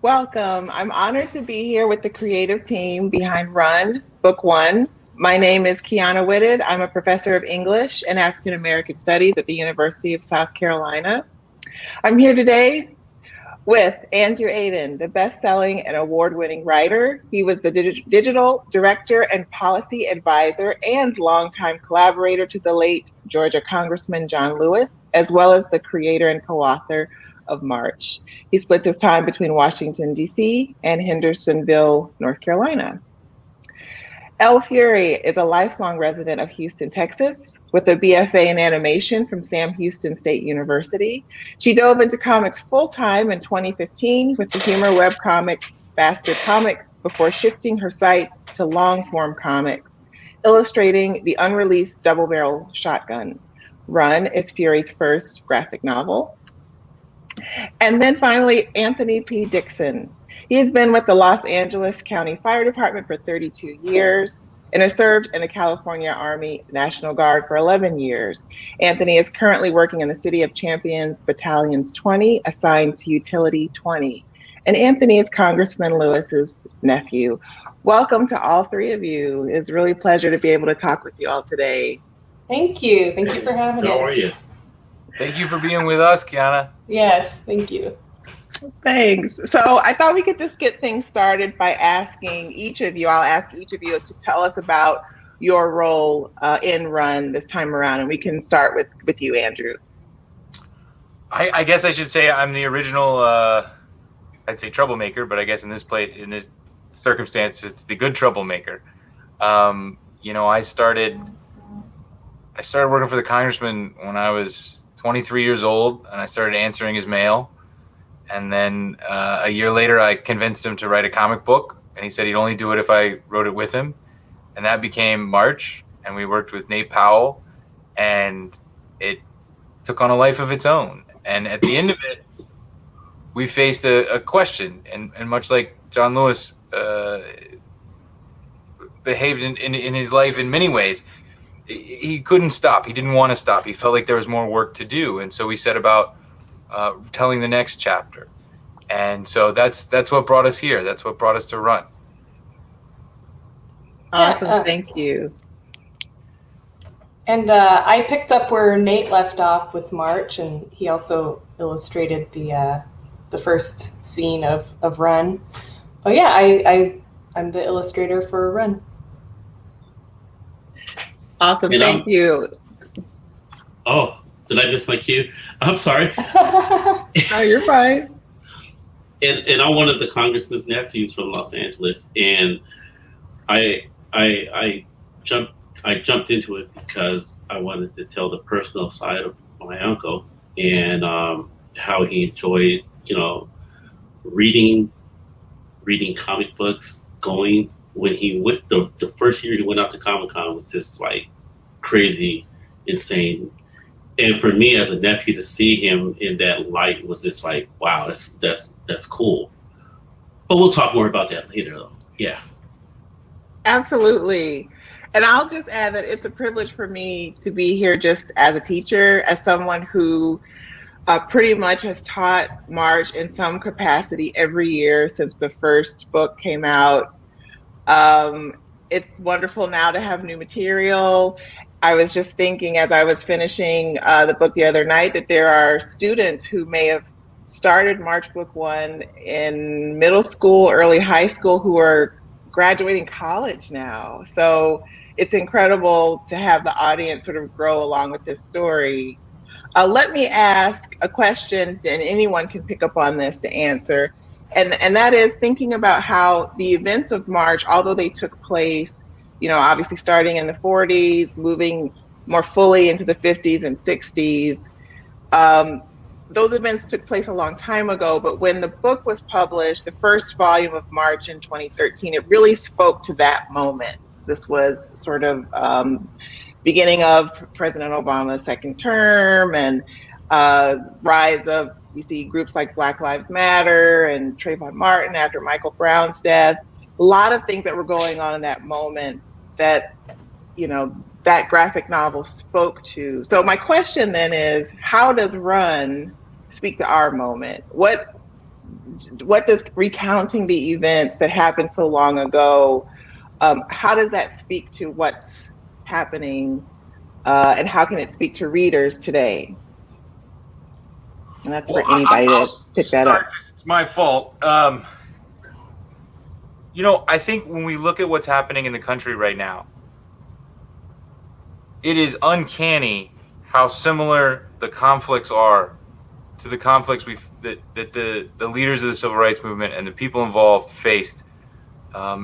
Welcome. I'm honored to be here with the creative team behind Run, Book One. My name is Qiana Whitted. I'm a professor of English and African American Studies at the University of South Carolina. I'm here today with Andrew Aydin, the best-selling and award-winning writer. He was the digital director and policy advisor and longtime collaborator to the late Georgia Congressman John Lewis, as well as the creator and co-author of March. He splits his time between Washington, D.C. and Hendersonville, North Carolina. Elle Fury is a lifelong resident of Houston, Texas, with a BFA in animation from Sam Houston State University. She dove into comics full-time in 2015 with the humor webcomic Bastard Comics before shifting her sights to long-form comics, illustrating the unreleased double-barrel shotgun. Run is Fury's first graphic novel. And then finally, Anthony P. Dixon. He has been with the Los Angeles County Fire Department for 32 years and has served in the California Army National Guard for 11 years. Anthony is currently working in the City of Champions Battalions 20, assigned to Utility 20. And Anthony is Congressman Lewis's nephew. Welcome to all three of you. It's really a pleasure to be able to talk with you all today. Thank you. Thank you for having us. How are you? Thank you for being with us, Qiana. Yes, thank you. Thanks. So I thought we could just get things started by asking each of you, I'll ask each of you to tell us about your role in Run this time around, and we can start with you, Andrew. I guess I should say I'm the original, I'd say troublemaker, but I guess in this circumstance, it's the good troublemaker. I started working for the congressman when I was 23 years old, and I started answering his mail. And then a year later, I convinced him to write a comic book, and he said he'd only do it if I wrote it with him. And that became March, and we worked with Nate Powell, and it took on a life of its own. And at the end of it, we faced a question, and much like John Lewis behaved in his life in many ways, he couldn't stop. He didn't want to stop. He felt like there was more work to do. And so we set about telling the next chapter. And so that's what brought us here. That's what brought us to Run. Awesome. Thank you. And I picked up where Nate left off with March, and he also illustrated the first scene of Run. Oh yeah, I'm the illustrator for Run. Awesome. Thank you. Oh, did I miss my cue? I'm sorry. Oh, you're fine. And I'm one of the congressman's nephews from Los Angeles, and I jumped into it because I wanted to tell the personal side of my uncle and how he enjoyed, reading comic books, going. When he went, the first year he went out to Comic-Con was just like crazy, insane. And for me as a nephew to see him in that light was just like, wow, that's cool. But we'll talk more about that later though. Yeah. Absolutely. And I'll just add that it's a privilege for me to be here just as a teacher, as someone who pretty much has taught March in some capacity every year since the first book came out. It's wonderful now to have new material. I was just thinking as I was finishing the book the other night that there are students who may have started March Book One in middle school, early high school, who are graduating college now. So it's incredible to have the audience sort of grow along with this story. Let me ask a question, and anyone can pick up on this to answer. And that is thinking about how the events of March, although they took place, obviously starting in the 40s, moving more fully into the 50s and 60s, those events took place a long time ago. But when the book was published, the first volume of March in 2013, it really spoke to that moment. This was sort of beginning of President Obama's second term and rise of, we see groups like Black Lives Matter and Trayvon Martin after Michael Brown's death. A lot of things that were going on in that moment that, that graphic novel spoke to. So my question then is, how does Run speak to our moment? What what does recounting the events that happened so long ago, how does that speak to what's happening, and how can it speak to readers today? And that's for anybody I'll to pick that up. It's my fault. You know, I think when we look at what's happening in the country right now, it is uncanny how similar the conflicts are to the conflicts that the leaders of the civil rights movement and the people involved faced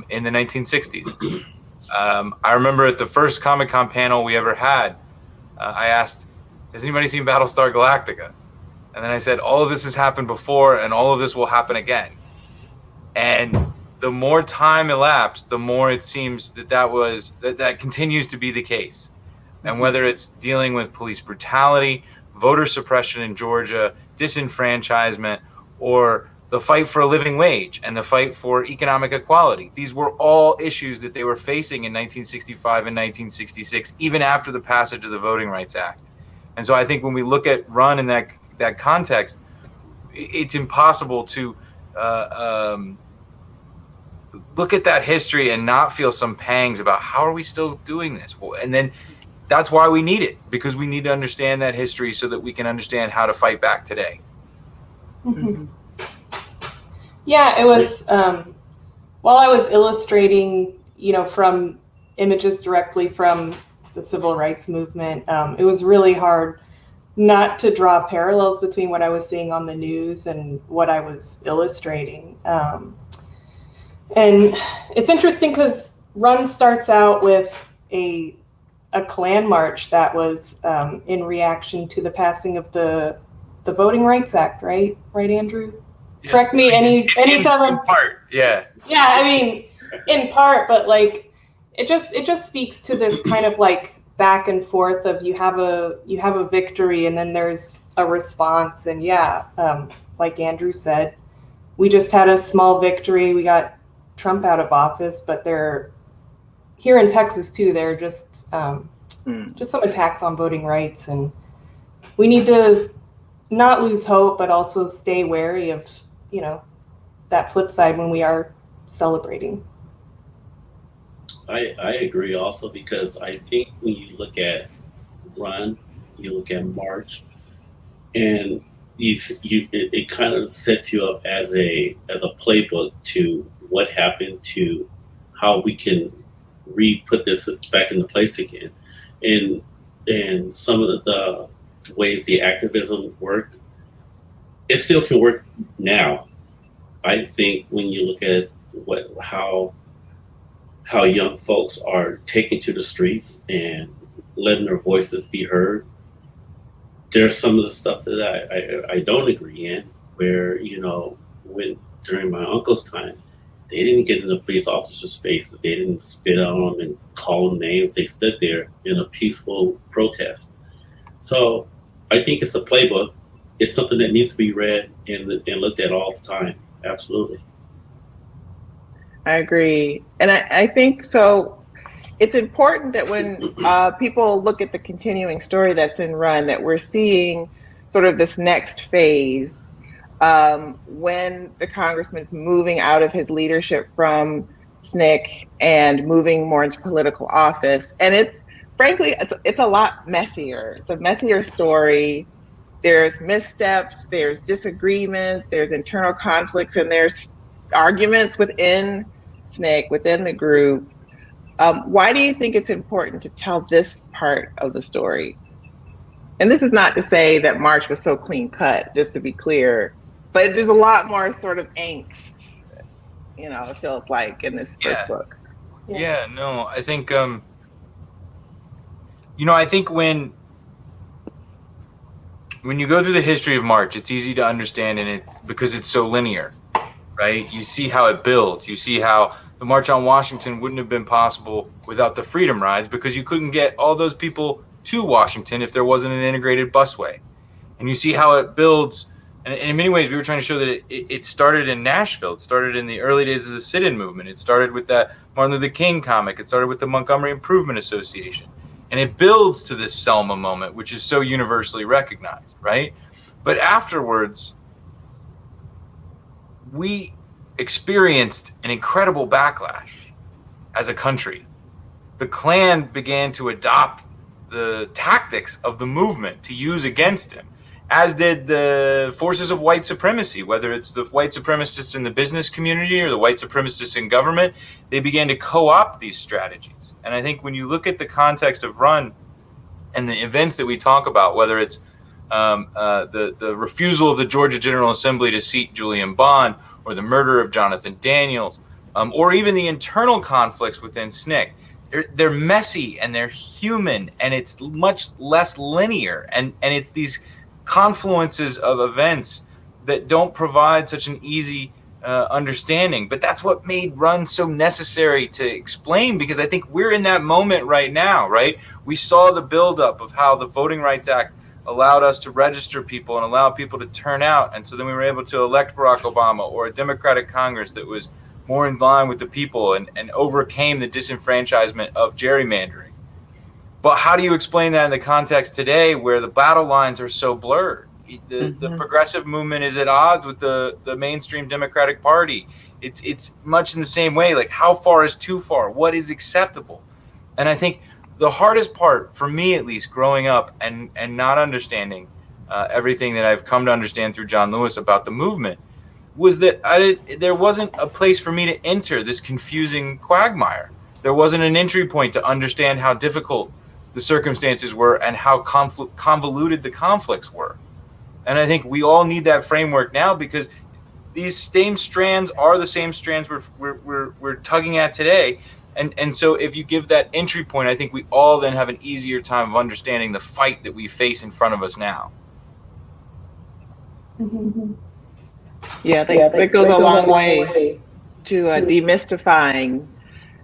in the 1960s. I remember at the first Comic-Con panel we ever had, I asked, has anybody seen Battlestar Galactica? And then I said, all of this has happened before and all of this will happen again. And the more time elapsed, the more it seems that continues to be the case. And whether it's dealing with police brutality, voter suppression in Georgia, disenfranchisement, or the fight for a living wage and the fight for economic equality, these were all issues that they were facing in 1965 and 1966, even after the passage of the Voting Rights Act. And so I think when we look at Run in that context, it's impossible to look at that history and not feel some pangs about how are we still doing this? And then that's why we need it, because we need to understand that history so that we can understand how to fight back today. Mm-hmm. Yeah, it was, while I was illustrating, from images directly from the civil rights movement, it was really hard not to draw parallels between what I was seeing on the news and what I was illustrating. And it's interesting because Run starts out with a Klan march that was in reaction to the passing of the Voting Rights Act, right? Right, Andrew? Yeah. Correct me anytime. In part, yeah. Yeah, I mean, in part, but like it just speaks to this kind of like back and forth of you have a victory and then there's a response. And like Andrew said, we just had a small victory. We got Trump out of office, but they're here in Texas too. They're just some attacks on voting rights, and we need to not lose hope, but also stay wary of that flip side when we are celebrating. I agree also, because I think when you look at Run, you look at March, and it kind of sets you up as a playbook to what happened, to how we can put this back into place again, and some of the ways the activism worked, it still can work now. I think when you look at how young folks are taking to the streets and letting their voices be heard, there's some of the stuff that I don't agree in, where, when during my uncle's time, they didn't get in the police officers' faces. They didn't spit on them and call them names. They stood there in a peaceful protest. So I think it's a playbook. It's something that needs to be read and looked at all the time. Absolutely. I agree. And I think so. It's important that when people look at the continuing story that's in Run, that we're seeing sort of this next phase when the congressman is moving out of his leadership from SNCC and moving more into political office. And it's a lot messier. It's a messier story. There's missteps, there's disagreements, there's internal conflicts, and there's arguments within SNCC, within the group. Why do you think it's important to tell this part of the story? And this is not to say that March was so clean cut, just to be clear, but there's a lot more sort of angst, it feels like, in this first book. Yeah, no, I think, I think when you go through the history of March, it's easy to understand, and because it's so linear, right? You see how it builds. You see how the March on Washington wouldn't have been possible without the Freedom Rides, because you couldn't get all those people to Washington if there wasn't an integrated busway. And you see how it builds. And in many ways, we were trying to show that it started in Nashville. It started in the early days of the sit-in movement. It started with that Martin Luther King comic. It started with the Montgomery Improvement Association. And it builds to this Selma moment, which is so universally recognized, right? But afterwards, we experienced an incredible backlash as a country. The Klan began to adopt the tactics of the movement to use against him, as did the forces of white supremacy, whether it's the white supremacists in the business community or the white supremacists in government. They began to co-opt these strategies. And I think when you look at the context of Run and the events that we talk about, whether it's the refusal of the Georgia General Assembly to seat Julian Bond, or the murder of Jonathan Daniels, or even the internal conflicts within SNCC, they're messy and they're human, and it's much less linear. And it's these confluences of events that don't provide such an easy understanding. But that's what made Run so necessary to explain, because I think we're in that moment right now, right? We saw the buildup of how the Voting Rights Act allowed us to register people and allow people to turn out. And so then we were able to elect Barack Obama, or a Democratic Congress that was more in line with the people and overcame the disenfranchisement of gerrymandering. But how do you explain that in the context today where the battle lines are so blurred? The progressive movement is at odds with the mainstream Democratic Party. It's much in the same way. Like, how far is too far? What is acceptable? And I think the hardest part, for me at least, growing up and not understanding everything that I've come to understand through John Lewis about the movement, was that there wasn't a place for me to enter this confusing quagmire. There wasn't an entry point to understand how difficult the circumstances were and how convoluted the conflicts were. And I think we all need that framework now, because these same strands are the same strands we're tugging at today. And so if you give that entry point, I think we all then have an easier time of understanding the fight that we face in front of us now. Mm-hmm. Yeah, that goes a long way to demystifying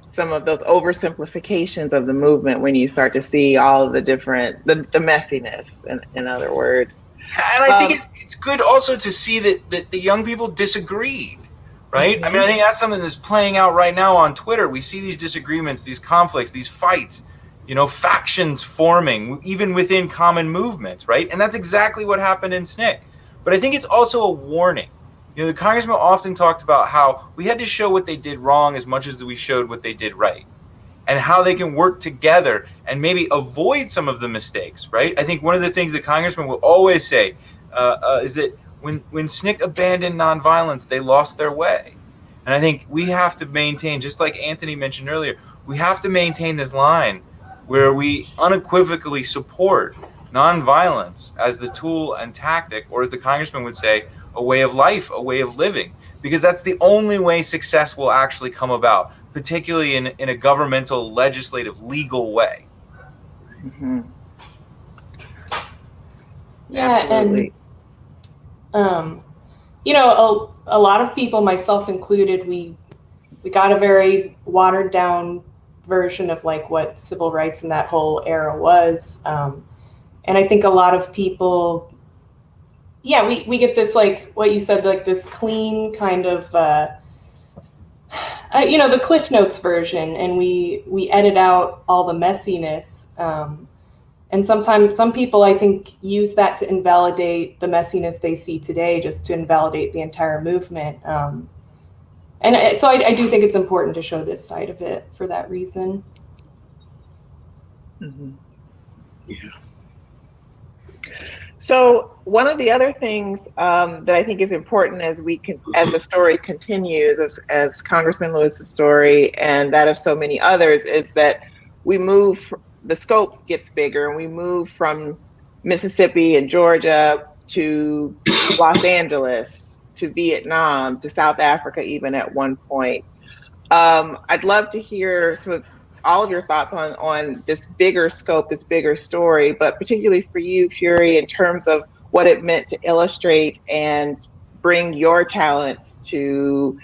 some of those oversimplifications of the movement when you start to see all of the different, the messiness, in other words. And I think it's good also to see that the young people disagreed, right? Mm-hmm. I mean, I think that's something that's playing out right now on Twitter. We see these disagreements, these conflicts, these fights, factions forming, even within common movements, right? And that's exactly what happened in SNCC. But I think it's also a warning. The congressman often talked about how we had to show what they did wrong as much as we showed what they did right, and how they can work together and maybe avoid some of the mistakes, right? I think one of the things that congressmen will always say is that when SNCC abandoned nonviolence, they lost their way. And I think we have to maintain, just like Anthony mentioned earlier, we have to maintain this line where we unequivocally support nonviolence as the tool and tactic, or as the congressman would say, a way of life, a way of living, because that's the only way success will actually come about, particularly in a governmental, legislative, legal way. Mm-hmm. Yeah, absolutely. And a lot of people, myself included, we got a very watered down version of like what civil rights in that whole era was, and I think a lot of people, we get this, like what you said, like this clean kind of the Cliff Notes version, and we edit out all the messiness. And sometimes some people, I think, use that to invalidate the messiness they see today, just to invalidate the entire movement. So I do think it's important to show this side of it for that reason. Mm-hmm. Yeah. So one of the other things that I think is important as the story continues, as Congressman Lewis's story and that of so many others, is that the scope gets bigger, and we move from Mississippi and Georgia to Los Angeles, to Vietnam, to South Africa, even at one point. I'd love to hear sort of all of your thoughts on this bigger scope, this bigger story, but particularly for you, Fury, in terms of what it meant to illustrate and bring your talents to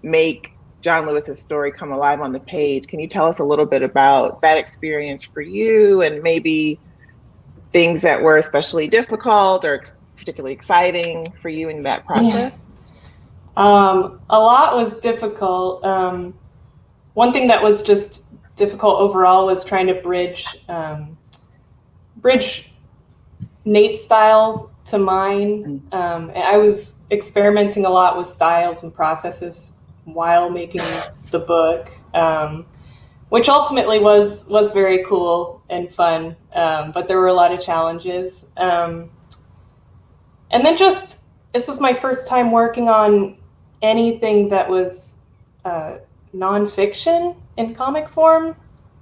make John Lewis's story come alive on the page. Can you tell us a little bit about that experience for you, and maybe things that were especially difficult or particularly exciting for you in that process? Yeah. A lot was difficult. One thing that was just difficult overall was trying to bridge Nate's style to mine. And I was experimenting a lot with styles and processes while making the book, which ultimately was very cool and fun. But there were a lot of challenges. And then this was my first time working on anything that was nonfiction in comic form.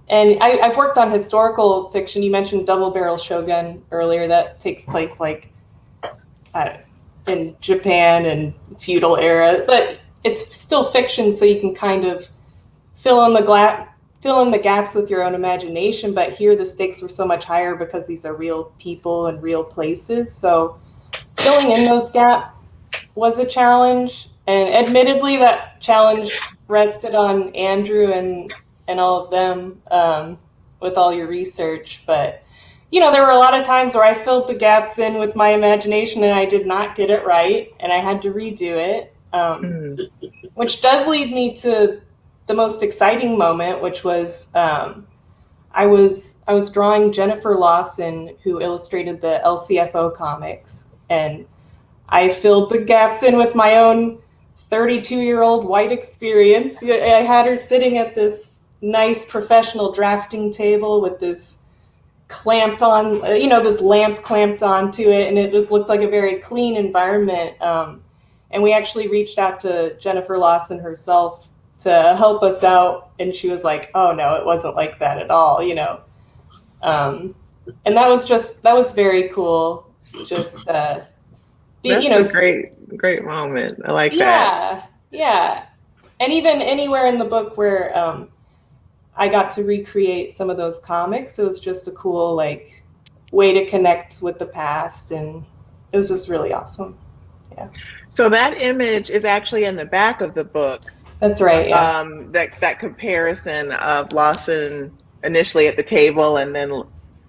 And I've worked on historical fiction. You mentioned Double Barrel Shogun earlier. That takes place like in Japan and feudal era, but it's still fiction, so you can kind of fill in the gaps with your own imagination. But here the stakes were so much higher because these are real people and real places. So filling in those gaps was a challenge. And admittedly, that challenge rested on Andrew and all of them with all your research. But, there were a lot of times where I filled the gaps in with my imagination and I did not get it right. And I had to redo it, which does lead me to the most exciting moment, which was I was drawing Jennifer Lawson, who illustrated the LCFO comics. And I filled the gaps in with my own 32-year-old white experience. I had her sitting at this nice professional drafting table with this clamped on, this lamp clamped onto it, and it just looked like a very clean environment. And we actually reached out to Jennifer Lawson herself to help us out, and she was like, "Oh no, it wasn't like that at all," And that was very cool. Just that's a great moment. I like that. Yeah. And even anywhere in the book where I got to recreate some of those comics, it was just a cool way to connect with the past, and it was just really awesome. Yeah. So that image is actually in the back of the book. That's right. Yeah. That comparison of Lawson initially at the table and then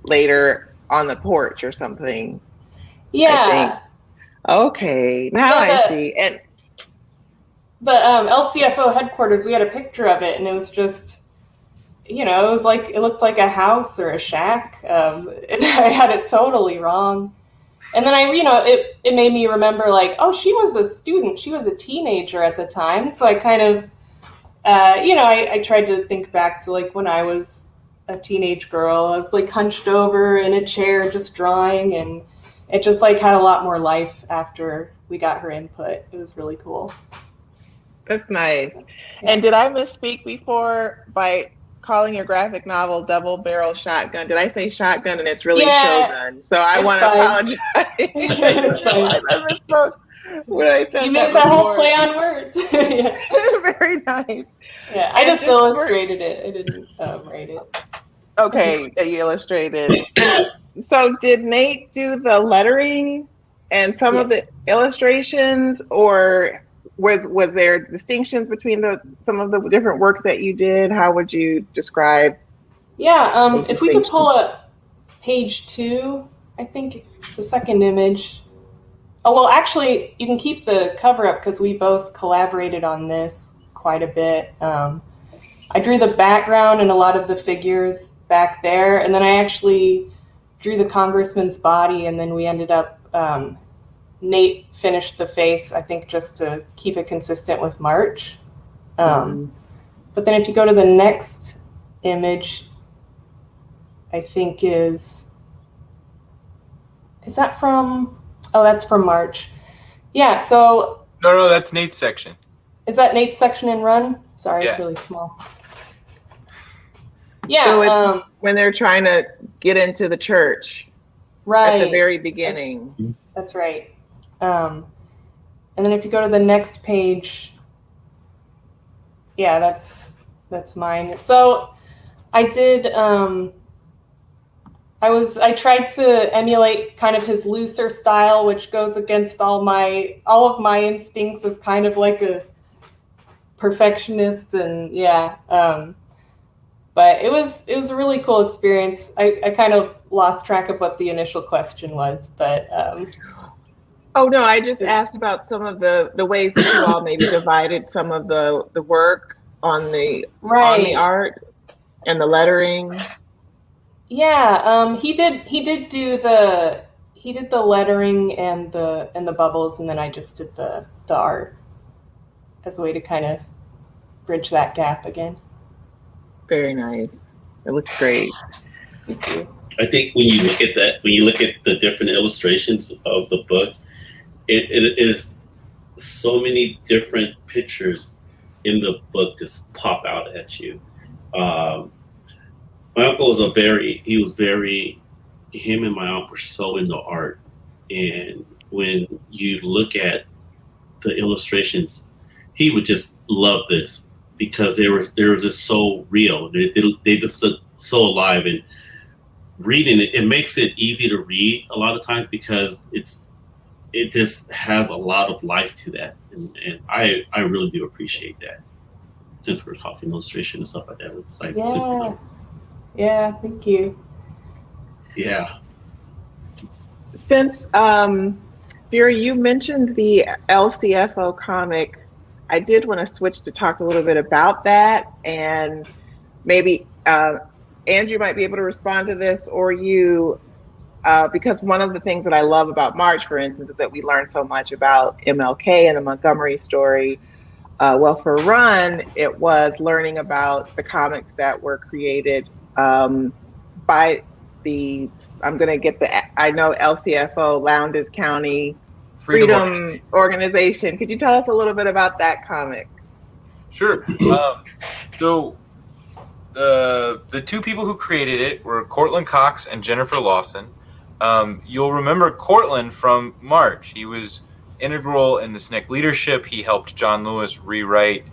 later on the porch or something. Yeah. I think. Okay, now I see. And the LCFO headquarters, we had a picture of it, and it was just, it looked like a house or a shack. And I had it totally wrong. And then it made me remember oh, she was a student. She was a teenager at the time. So I kind of, I tried to think back to when I was a teenage girl. I was hunched over in a chair just drawing, and it just had a lot more life after we got her input. It was really cool. That's nice. Yeah. And did I misspeak before by calling your graphic novel Double Barrel Shotgun? Did I say shotgun and it's really Shogun? So I want to apologize. I misspoke when I said you missed that whole play on words. Very nice. Yeah, I just illustrated it. I didn't write it. Okay, you illustrated. So did Nate do the lettering and some of the illustrations, or was there distinctions between some of the different work that you did? How would you describe? Yeah, if we could pull up page 2, I think the second image. Oh, well, actually, you can keep the cover up because we both collaborated on this quite a bit. I drew the background and a lot of the figures back there, and then I actually drew the congressman's body, and then we ended up, Nate finished the face, I think, just to keep it consistent with March. But then if you go to the next image, I think is that from, oh, that's from March. Yeah, so. No, that's Nate's section. Is that Nate's section in Run? Sorry, It's really small. Yeah. So it's when they're trying to get into the church. Right. At the very beginning. That's right. And then if you go to the next page, that's mine. So I did, I tried to emulate kind of his looser style, which goes against all of my instincts as kind of like a perfectionist, and but it was a really cool experience. I kind of lost track of what the initial question was, but oh no, I just asked about some of the ways that you all maybe divided some of the work on the art and the lettering. Yeah, he did He did the lettering and the bubbles, and then I just did the art as a way to kind of bridge that gap again. Very nice. It looks great. Thank you. I think when you look at that, when you look at the different illustrations of the book, it is so many different pictures in the book just pop out at you. My uncle was him and my aunt were so into art. And when you look at the illustrations, he would just love this because they were just so real. They just look so alive, and reading it makes it easy to read a lot of times because it just has a lot of life to that, and I really do appreciate that. Since we're talking illustration and stuff like that, it's like super cool. Yeah, thank you. Yeah. Since Fury, you mentioned the LCFO comic, I did want to switch to talk a little bit about that, and maybe Andrew might be able to respond to this, or you, because one of the things that I love about March, for instance, is that we learn so much about MLK and the Montgomery story. Well, for Run, it was learning about the comics that were created by the, I'm going to get I know LCFO, Lowndes County Freedom Organization. Could you tell us a little bit about that comic? Sure. So the two people who created it were Cortland Cox and Jennifer Lawson. You'll remember Cortland from March. He was integral in the SNCC leadership. He helped John Lewis rewrite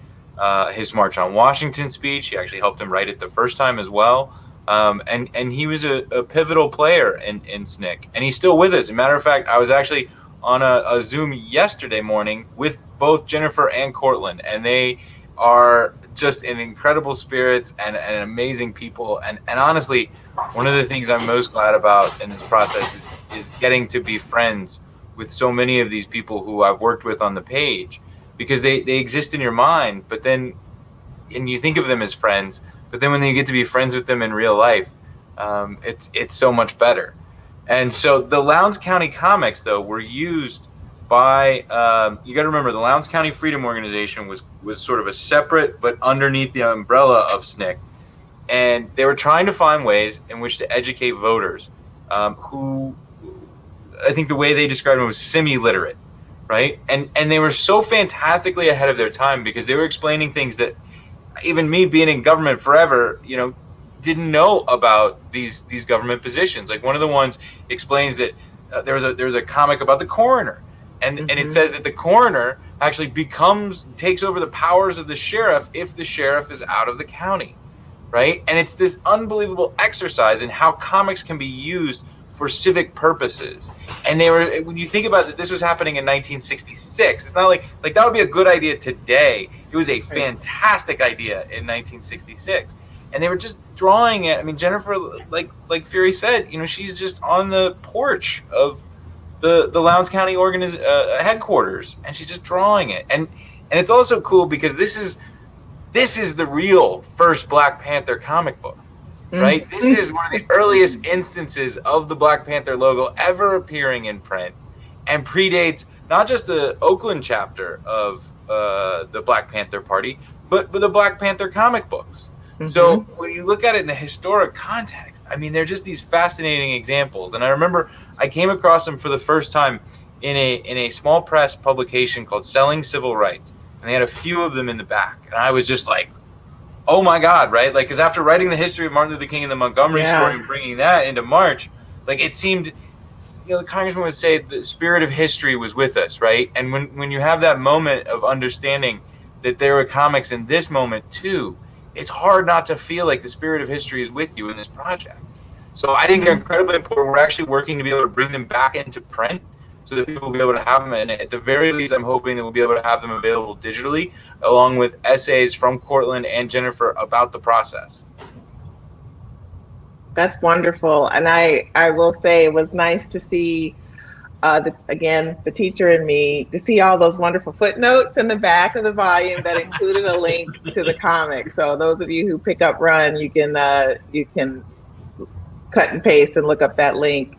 his March on Washington speech. He actually helped him write it the first time as well. And he was a pivotal player in SNCC. And he's still with us. As a matter of fact, I was actually on a Zoom yesterday morning with both Jennifer and Cortland, and they are just in incredible spirits and amazing people. And honestly, one of the things I'm most glad about in this process is getting to be friends with so many of these people who I've worked with on the page, because they exist in your mind, but then, and you think of them as friends, but then when you get to be friends with them in real life, it's so much better. And so the Lowndes County comics, though, were used by, you got to remember, the Lowndes County Freedom Organization was sort of a separate, but underneath the umbrella of SNCC. And they were trying to find ways in which to educate voters who, I think the way they described them was semi-literate, right? And they were so fantastically ahead of their time because they were explaining things that even me being in government forever, didn't know about these government positions. Like one of the ones explains that there was a comic about the coroner, and it says that the coroner actually takes over the powers of the sheriff if the sheriff is out of the county, right? And it's this unbelievable exercise in how comics can be used for civic purposes. And when you think about it, this was happening in 1966. It's not like that would be a good idea today. It was a fantastic idea in 1966. And they were just drawing it. I mean, Jennifer, like Fury said, she's just on the porch of the Lowndes County headquarters, and she's just drawing it. And it's also cool because this is the real first Black Panther comic book, right? This is one of the earliest instances of the Black Panther logo ever appearing in print, and predates not just the Oakland chapter of the Black Panther Party, but the Black Panther comic books. So when you look at it in the historic context, I mean, they're just these fascinating examples. And I remember I came across them for the first time in a small press publication called Selling Civil Rights. And they had a few of them in the back. And I was just like, oh my God, right? Like, because after writing the history of Martin Luther King and the Montgomery story and bringing that into March, like it seemed, the Congressman would say the spirit of history was with us, right? And when you have that moment of understanding that there were comics in this moment too, it's hard not to feel like the spirit of history is with you in this project. So I think they're incredibly important. We're actually working to be able to bring them back into print so that people will be able to have them. And at the very least, I'm hoping that we'll be able to have them available digitally, along with essays from Cortland and Jennifer about the process. That's wonderful. And I will say it was nice to see, again, the teacher in me, to see all those wonderful footnotes in the back of the volume that included a link to the comic. So those of you who pick up Run, you can cut and paste and look up that link.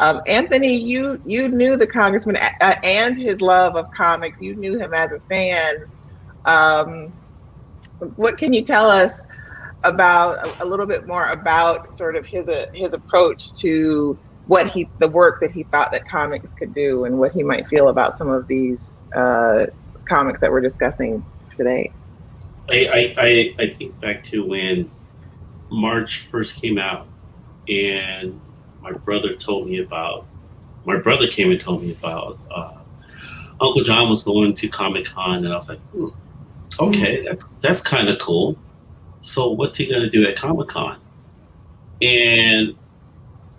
Anthony, you knew the congressman and his love of comics. You knew him as a fan. What can you tell us about a little bit more about sort of his approach to the work that he thought that comics could do, and what he might feel about some of these comics that we're discussing today? I think back to when March first came out, and my brother came and told me about Uncle John was going to Comic-Con, and I was like, okay, that's kind of cool. So what's he going to do at Comic-Con? And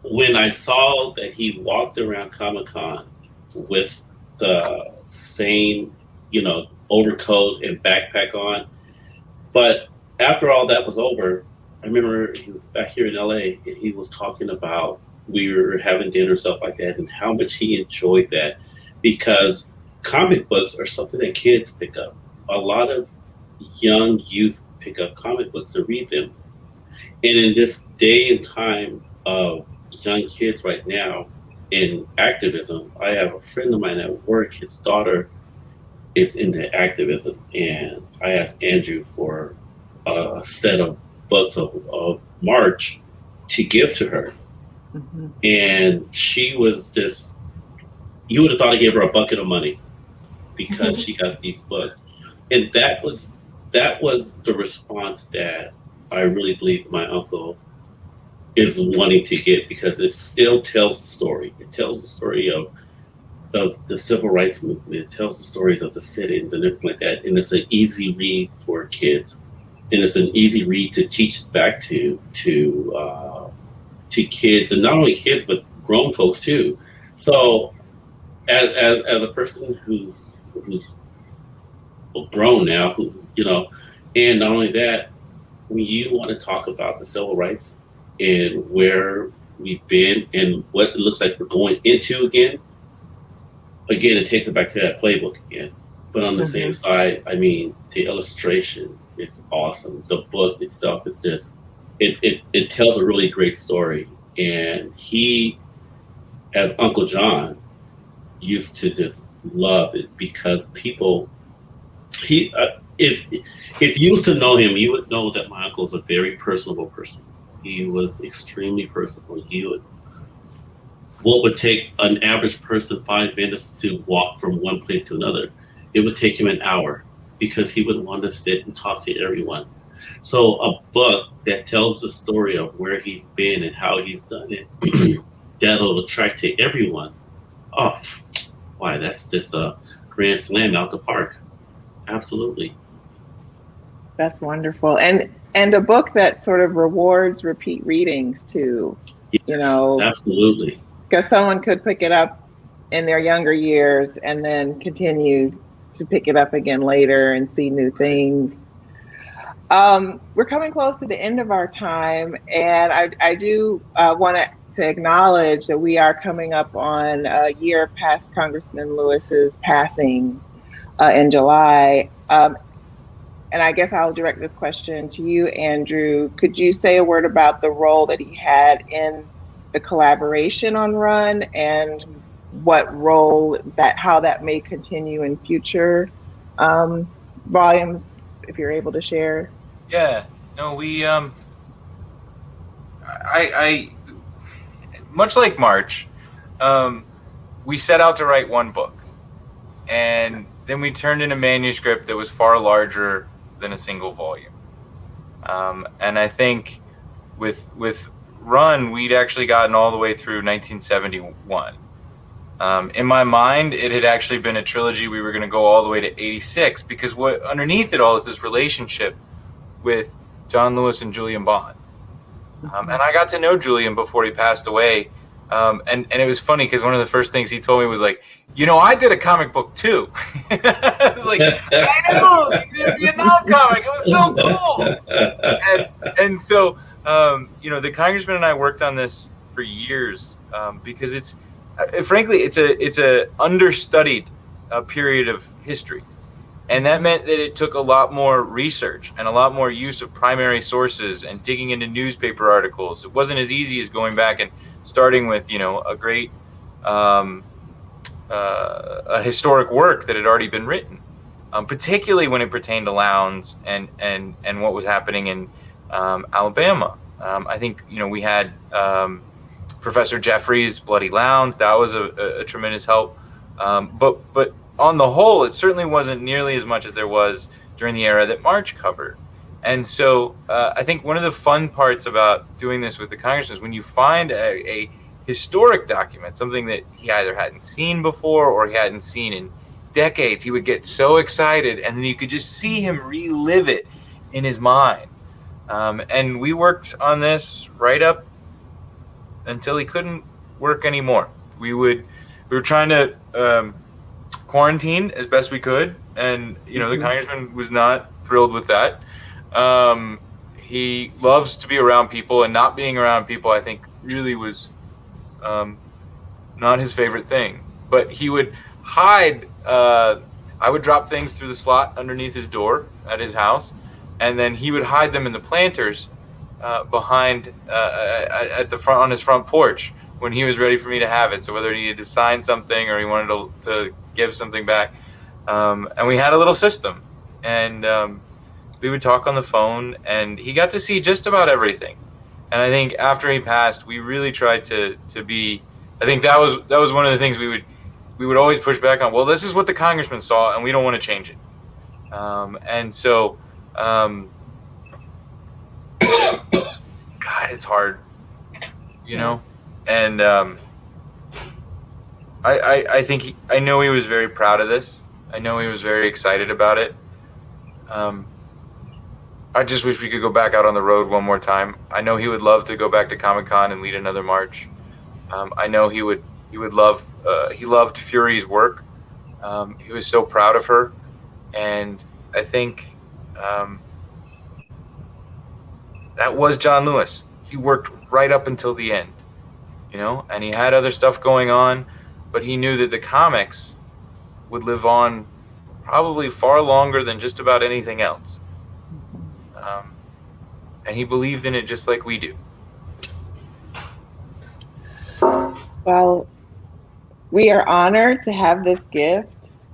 when I saw that he walked around Comic-Con with the same, overcoat and backpack on, but after all that was over, I remember he was back here in LA and he was talking about, we were having dinner, stuff like that, and how much he enjoyed that, because comic books are something that kids pick up. A lot of young youth pick up comic books to read them. And in this day and time of young kids right now in activism, I have a friend of mine at work, his daughter is into activism, and I asked Andrew for a set of books of March to give to her. Mm-hmm. And she was just, you would have thought I gave her a bucket of money because she got these books. And that was the response that I really believe my uncle is wanting to get, because it still tells the story. It tells the story of the civil rights movement. It tells the stories of the sit-ins and everything like that. And it's an easy read for kids. And it's an easy read to teach back to kids, and not only kids, but grown folks too. So as a person who's grown now, and not only that, when you want to talk about the civil rights and where we've been and what it looks like we're going into again, it takes it back to that playbook again. But on the same side, I mean, the illustration is awesome. The book itself is just, it tells a really great story. And he, as Uncle John, used to just love it, because people, if you used to know him, you would know that my uncle is a very personable person. He was extremely personable. What would take an average person 5 minutes to walk from one place to another, it would take him an hour, because he would want to sit and talk to everyone. So a book that tells the story of where he's been and how he's done it, that'll attract to everyone. Oh, why, that's just a grand slam out the park. Absolutely. That's wonderful. And a book that sort of rewards repeat readings too. Yes, absolutely. Because someone could pick it up in their younger years and then continue to pick it up again later and see new things. We're coming close to the end of our time, and I do want to acknowledge that we are coming up on a year past Congressman Lewis's passing in July. And I guess I'll direct this question to you, Andrew. Could you say a word about the role that he had in the collaboration on Run, and how that may continue in future volumes, if you're able to share? Yeah, no, we, I much like March, we set out to write one book, and then we turned in a manuscript that was far larger than a single volume. And I think with Run, we'd actually gotten all the way through 1971. In my mind, it had actually been a trilogy. We were going to go all the way to 86, because what underneath it all is this relationship with John Lewis and Julian Bond. And I got to know Julian before he passed away. And it was funny, because one of the first things he told me was like, I did a comic book too. I was like, I know, you did a Vietnam comic. It was so cool. And so, the congressman and I worked on this for years, because it's frankly, it's a understudied period of history. And that meant that it took a lot more research and a lot more use of primary sources and digging into newspaper articles. It wasn't as easy as going back and starting with, a great a historic work that had already been written, particularly when it pertained to Lowndes and what was happening in Alabama. I think, we had Professor Jeffrey's Bloody Lowndes. That was a tremendous help. But on the whole, it certainly wasn't nearly as much as there was during the era that March covered. And so I think one of the fun parts about doing this with the Congressman is when you find a historic document, something that he either hadn't seen before or he hadn't seen in decades, he would get so excited, and then you could just see him relive it in his mind. And we worked on this right up until he couldn't work anymore. We were trying to quarantine as best we could, and the Congressman was not thrilled with that. He loves to be around people, and not being around people, I think, really was not his favorite thing. But he would hide. I would drop things through the slot underneath his door at his house, and then he would hide them in the planters behind at the front on his front porch when he was ready for me to have it. So whether he needed to sign something or he wanted to give something back, and we had a little system, and we would talk on the phone, and he got to see just about everything. And I think after he passed, we really tried to be. I think that was one of the things we would always push back on. Well, this is what the Congressman saw, and we don't want to change it. And so, God, it's hard, And I think I know he was very proud of this. I know he was very excited about it. I just wish we could go back out on the road one more time. I know he would love to go back to Comic-Con and lead another march. I know he would love. He loved Fury's work. He was so proud of her, and I think that was John Lewis. He worked right up until the end, and he had other stuff going on, but he knew that the comics would live on probably far longer than just about anything else. And he believed in it just like we do. Well, we are honored to have this gift,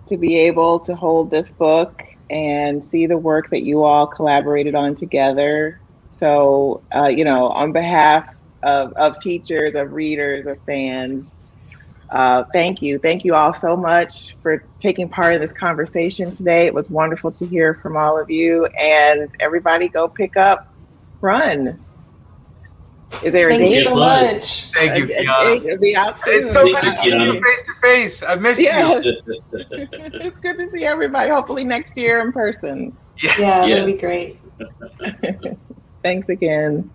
to be able to hold this book and see the work that you all collaborated on together. So, on behalf of teachers, of readers, of fans, thank you. Thank you all so much for taking part in this conversation today. It was wonderful to hear from all of you, and everybody go pick up Run. Is there Thank a date? you so much. Thank you, Qiana. It'll be out soon. It's so good to see you face to face. I've missed you. It's good to see everybody. Hopefully next year in person. Yes. Yeah, that'd be great. Thanks again.